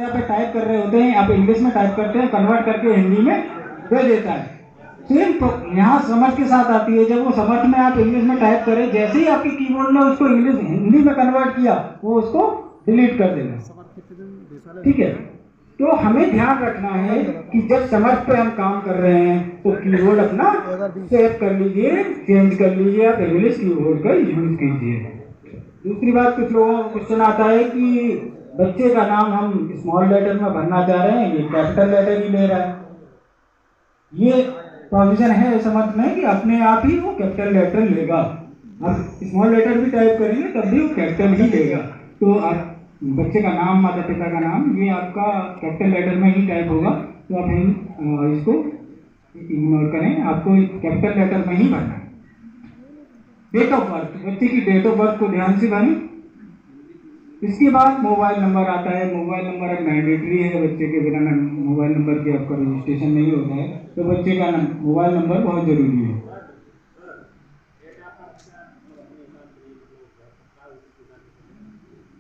यहाँ पे टाइप कर रहे होते हैं, आप इंग्लिश में टाइप करते हैं, कन्वर्ट करके हिंदी में दे देता है। सेम तो यहाँ समर्थ के साथ आती है। जब वो समर्थ में आप इंग्लिश में टाइप करें, जैसे ही आपके कीबोर्ड ने उसको इंग्लिश हिंदी में कन्वर्ट किया, वो उसको डिलीट कर देगा। ठीक है, तो हमें ध्यान रखना है कि जब समर्थ पे हम काम कर रहे हैं तो कीबोर्ड अपना सेव कर लीजिए, चेंज कर लीजिए, आप इंग्लिश कीबोर्ड का यूज कीजिए। दूसरी बात, कुछ लोगों को क्वेश्चन आता है कि बच्चे का नाम हम स्मॉल लेटर में भरना चाह रहे हैं, ये कैपिटल लेटर ही ले रहा है। ये प्रोविजन है समर्थ में कि अपने आप ही वो कैपिटल लेटर लेगा। आप स्मॉल लेटर भी टाइप करेंगे तब भी वो कैपिटल ही लेगा। तो आप बच्चे का नाम, माता पिता का नाम, ये आपका कैपिटल लेटर में ही टाइप होगा। तो आप इसको इग्नोर करें, आपको कैपिटल लेटर में ही भरना है। डेट ऑफ बर्थ, बच्चे की डेट ऑफ बर्थ को ध्यान से भरें। इसके बाद मोबाइल नंबर आता है। मोबाइल नंबर अब मैंडेटरी है, बच्चे के बिना मोबाइल नंबर की आपका रजिस्ट्रेशन नहीं होता है, तो बच्चे का मोबाइल नंबर बहुत जरूरी है।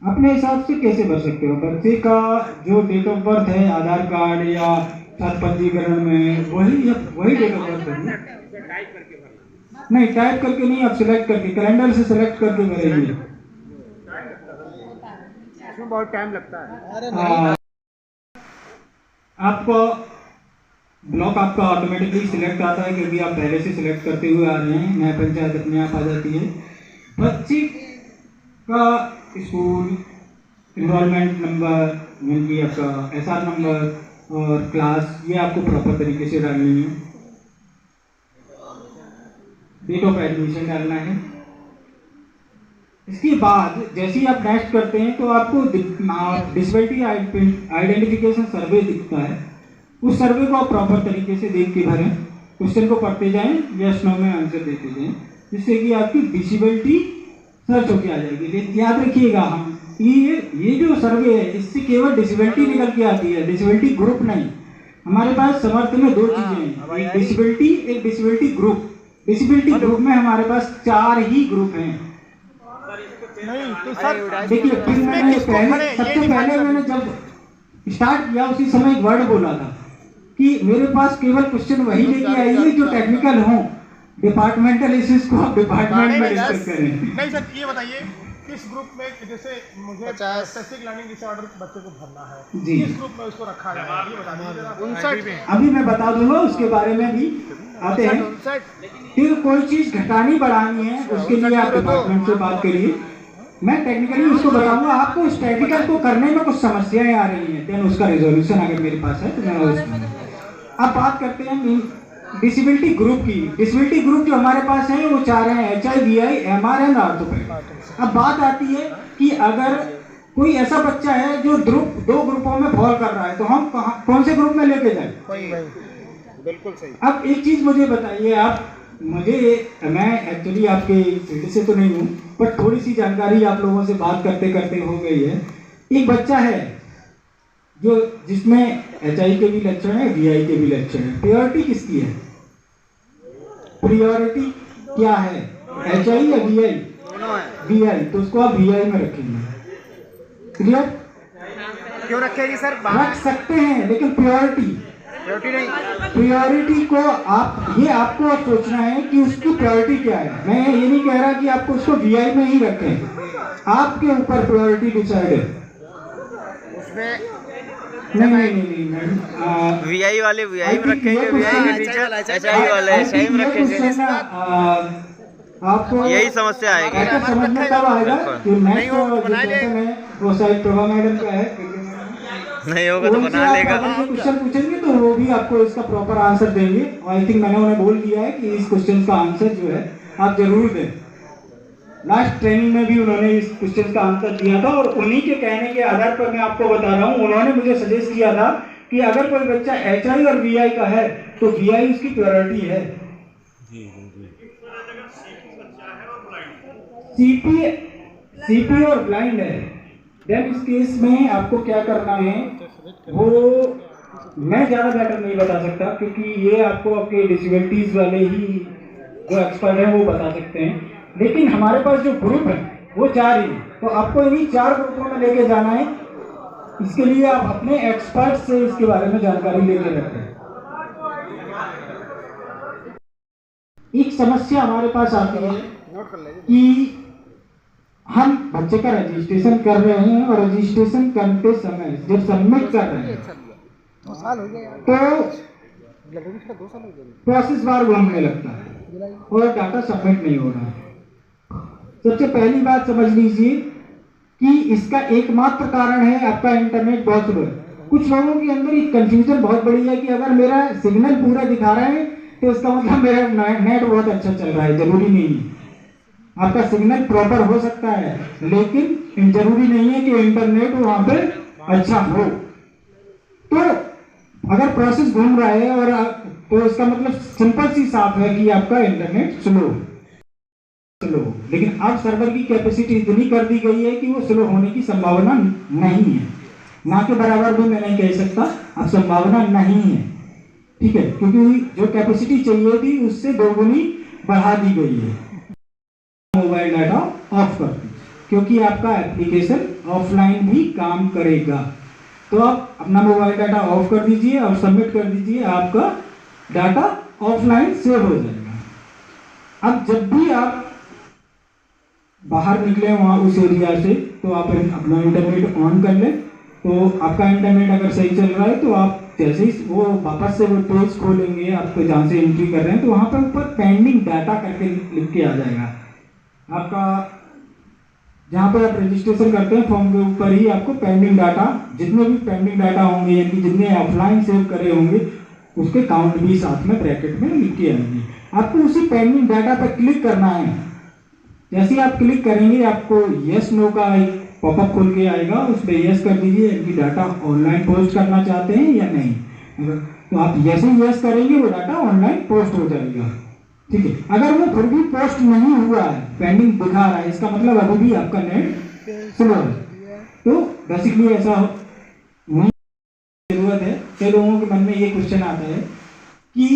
अपने हिसाब से कैसे भर सकते हो? बच्चे का जो डेट ऑफ बर्थ है आधार कार्ड या छात्र पंजीकरण में वही डेट ऑफ बर्थ है। नहीं, टाइप करके नहीं, आप सिलेक्ट करके, कैलेंडर से सिलेक्ट करके भरेंगे। इसमें बहुत टाइम लगता है। आपको ब्लॉक आपका ऑटोमेटिकली सिलेक्ट आता है क्योंकि आप पहले से सिलेक्ट करते हुए आ रहे हैं। नया पंचायत अपने आप आ जाती है। बच्चे का स्कूल, इनरोलमेंट नंबर, यानी कि आपका एसआर नंबर और क्लास, ये आपको प्रॉपर तरीके से डालनी है। डेट ऑफ एडमिशन डालना है। इसके बाद जैसे ही आप नेक्स्ट करते हैं तो आपको डिसेबिलिटी आइडेंटिफिकेशन सर्वे दिखता है। उस सर्वे को आप प्रॉपर तरीके से देख के भरें, क्वेश्चन को पढ़ते जाएं, यस नो में आंसर देते जाएं, जिससे कि आपकी डिसेबिलिटी सर्च होके आ जाएगी। लेकिन याद रखिएगा, हम ये जो सर्वे है इससे केवल डिसेबिलिटी निकल के आती है, डिसेबिलिटी ग्रुप नहीं। हमारे पास समर्थ में दो चीजें हैं, एक डिसेबिलिटी, एक डिसेबिलिटी ग्रुप। डिसेबिलिटी ग्रुप में हमारे पास 4 ही ग्रुप हैं। नहीं तो सर देखिए, सबसे पहले मैंने जब स्टार्ट किया उसी समय एक वर्ड बोला था कि मेरे पास केवल क्वेश्चन वही लेके आइए जो टेक्निकल हो। डिपार्टमेंटल इश्यूज को आप डिपार्टमेंट में डिस्कस करें। नहीं सर, ये बताइए किस ग्रुप में, जैसे मुझे स्पेसिफिक लर्निंग डिसऑर्डर बच्चे को भरना है जी, किस ग्रुप में उसको रखा गया है, ये बता दीजिए। अभी मैं बता दूंगा, उसके बारे में भी आते हैं। फिर कोई चीज घटानी बढ़ानी है उसके लिए आप डिपार्टमेंट से बात करिए। मैं टेक्निकली उसको बताऊंगा। आपको इस टेक्निकल को करने में कुछ समस्याएं आ रही हैं, देन उसका रिजोल्यूशन अगर मेरे पास है तो मैं उसको। अब बात करते हैं डिसेबिलिटी ग्रुप की। डिसेबिलिटी ग्रुप जो हमारे पास है वो 4 हैं, HI, VI, MR एंड ऑर्थोपेड। अब बात आती है कि अगर कोई ऐसा बच्चा है जो दो ग्रुपों में फॉल कर रहा है तो हम कौन से ग्रुप में लेके जाए? बिल्कुल सही। अब एक चीज मुझे बताइए आप, मैं एक्चुअली आपके फील्ड से तो नहीं हूँ, पर थोड़ी सी जानकारी आप लोगों से बात करते करते हो गई है। एक बच्चा है जिसमें HI के भी लक्षण है, VI के भी लक्षण है। प्रियोरिटी किसकी है? प्रियोरिटी क्या है, HI या VI? VI, तो उसको आप VI में रखेंगे। क्लियर? क्यों रखेगी सर? रख सकते हैं, लेकिन प्रियोरिटी नहीं। प्रायोरिटी को आपको सोचना है कि उसकी प्रायोरिटी क्या है। मैं ये नहीं कह रहा कि आपको उसको VI में ही रखें, आपके ऊपर प्रायोरिटी डिसाइड है उसमें। नहीं VI वाले VI में रखेंगे, VI के टीचर HI वाले HI में रखेंगे। आपको यही समस्या आएगी। ऐसा समझना तब आएगा कि नेक्स्ट जो सेशन है वो शायद प्रभा मैडम का है। नहीं होगा तो बना लेगा। क्वेश्चन पूछेंगे तो वो भी आपको इसका प्रॉपर आंसर देंगे। आई थिंक मैंने उन्हें बोल दिया है कि इस क्वेश्चन का आंसर जो है आप जरूर दें। लास्ट ट्रेनिंग में भी उन्होंने इस क्वेश्चन का आंसर दिया था और उन्हीं के कहने के आधार पर मैं आपको बता रहा हूँ। उन्होंने मुझे सजेस्ट किया था कि अगर कोई बच्चा HI और VI का है तो VI उसकी प्रायोरिटी है। CP और ब्लाइंड है, देन इस केस में आपको क्या करना है वो मैं ज़्यादा बेटर नहीं बता सकता, क्योंकि ये आपको आपके डिसेबिलिटीज वाले ही जो एक्सपर्ट हैं वो बता सकते हैं। लेकिन हमारे पास जो ग्रुप है वो 4 ही है, तो आपको इन्हीं 4 ग्रुपों में लेके जाना है। इसके लिए आप अपने एक्सपर्ट से इसके बारे में जानकारी लेकर रखें। एक समस्या हमारे पास आती है कि हम बच्चे का रजिस्ट्रेशन कर रहे हैं और रजिस्ट्रेशन करते समय जब सबमिट कर रहे हैं तो प्रोसेस बार घूमने लगता है और डाटा सबमिट नहीं हो रहा है। सबसे पहली बात समझ लीजिए कि इसका एकमात्र कारण है आपका इंटरनेट बहुत स्लो है। कुछ लोगों के अंदर एक कंफ्यूजन बहुत बड़ी है कि अगर मेरा सिग्नल पूरा दिखा रहा है तो इसका मतलब मेरा नेट बहुत अच्छा चल रहा है। जरूरी नहीं है, आपका सिग्नल प्रॉपर हो सकता है लेकिन जरूरी नहीं है कि इंटरनेट वहां पे अच्छा हो। तो अगर प्रोसेस घूम रहा है और तो इसका मतलब सिंपल सी साफ है कि आपका इंटरनेट स्लो। लेकिन अब सर्वर की कैपेसिटी इतनी कर दी गई है कि वो स्लो होने की संभावना नहीं है, ना के बराबर भी मैं नहीं कह सकता, अब संभावना नहीं है। ठीक है, क्योंकि जो कैपेसिटी चाहिए थी उससे दोगुनी बढ़ा दी गई है। मोबाइल डाटा ऑफ कर दीजिए क्योंकि आपका एप्लीकेशन ऑफलाइन भी काम करेगा। तो आप अपना मोबाइल डाटा ऑफ कर दीजिए और सबमिट कर दीजिए, आपका डाटा ऑफलाइन सेव हो जाएगा। अब जब भी आप बाहर निकले वहाँ उस एरिया से तो आप अपना इंटरनेट ऑन कर लें। तो आपका इंटरनेट अगर सही चल रहा है तो आप जैसे ही वो वापस से वो पेज खोलेंगे आपको जहाँ से एंट्री कर रहे हैं तो वहाँ पर ऊपर पेंडिंग डाटा करके लिख के आ जाएगा। आपका जहाँ पर आप रजिस्ट्रेशन करते हैं फॉर्म के ऊपर ही आपको पेंडिंग डाटा, जितने भी पेंडिंग डाटा होंगे यानी जितने ऑफलाइन सेव करे होंगे उसके काउंट भी साथ में ब्रैकेट में लिख के आएंगे। आपको उसी पेंडिंग डाटा पर क्लिक करना है। जैसे ही आप क्लिक करेंगे आपको यस नो का एक पॉपअप खुल के आएगा, उस पर यस कर दीजिए कि डाटा ऑनलाइन पोस्ट करना चाहते हैं या नहीं। तो आप जैसे ही यस करेंगे वो डाटा ऑनलाइन पोस्ट हो जाएगा। ठीक है, अगर वो फिर भी पोस्ट नहीं हुआ है, पेंडिंग दिखा रहा है, इसका मतलब अभी भी आपका नेट स्लो है। तो बेसिकली ऐसा नहीं जरूरत है। कई लोगों के मन में ये क्वेश्चन आता है कि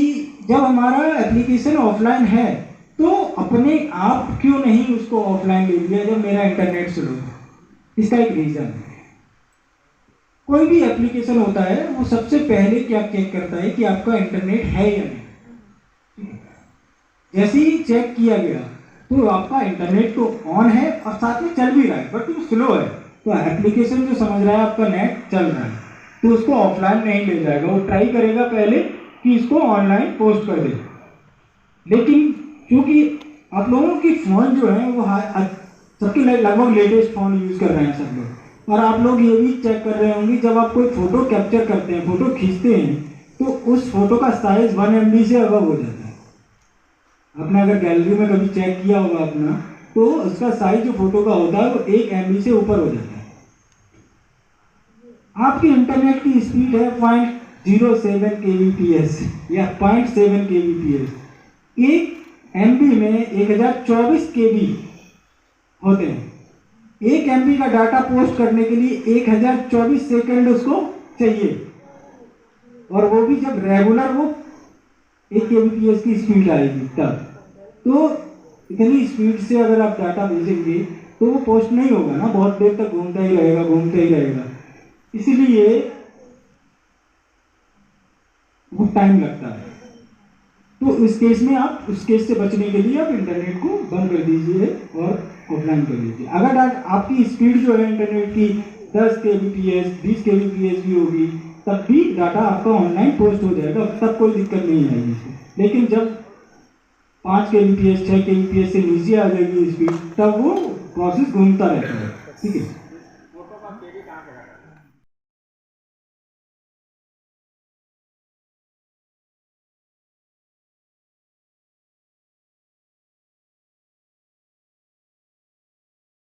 जब हमारा एप्लीकेशन ऑफलाइन है तो अपने आप क्यों नहीं उसको ऑफलाइन ले लिया जब मेरा इंटरनेट स्लो है। इसका एक रीजन है, कोई भी एप्लीकेशन होता है वो सबसे पहले क्या चेक करता है कि आपका इंटरनेट है या नहीं। जैसे ही चेक किया गया तो आपका इंटरनेट तो ऑन है और साथ में चल भी रहा है बट वो स्लो है, तो एप्लीकेशन जो समझ रहा है आपका नेट चल रहा है तो उसको ऑफलाइन नहीं ले जाएगा। वो ट्राई करेगा पहले कि इसको ऑनलाइन पोस्ट कर दे। लेकिन क्योंकि आप लोगों की फ़ोन जो है वो सबके लगभग लेटेस्ट फ़ोन यूज़ कर रहे हैं सब लोग, और आप लोग ये भी चेक कर रहे होंगे जब आप कोई फ़ोटो कैप्चर करते हैं, फ़ोटो खींचते हैं तो उस फोटो का साइज़ 1 MB से अबव हो जाता है। आपने अगर गैलरी में कभी चेक किया होगा अपना तो उसका साइज जो फोटो का होता है वो 1 MB से ऊपर हो जाता है। आपके इंटरनेट की स्पीड है 0.07 kbps या 0.7 kbps। 1 MB में 1024 KB होते हैं। 1 MB का डाटा पोस्ट करने के लिए 1024 सेकंड उसको चाहिए, और वो भी जब रेगुलर वो 1 kbps की स्पीड आएगी तब। तो इतनी स्पीड से अगर आप डाटा भेजेंगे तो वो पोस्ट नहीं होगा ना, बहुत देर तक घूमता ही रहेगा। इसलिए वो टाइम लगता है। तो इस केस में आप उस केस से बचने के लिए आप इंटरनेट को बंद कर दीजिए और ऑफलाइन कर दीजिए। अगर आपकी स्पीड जो है इंटरनेट की 10 kbps 20 kbps भी होगी तब भी डाटा आपका ऑनलाइन पोस्ट हो जाएगा, तब कोई दिक्कत नहीं आएगी। लेकिन जब 5 kbps 6 kbps से नीचे आ जाएगी स्पीड तब वो प्रोसेस घूमता रहता है। ठीक है।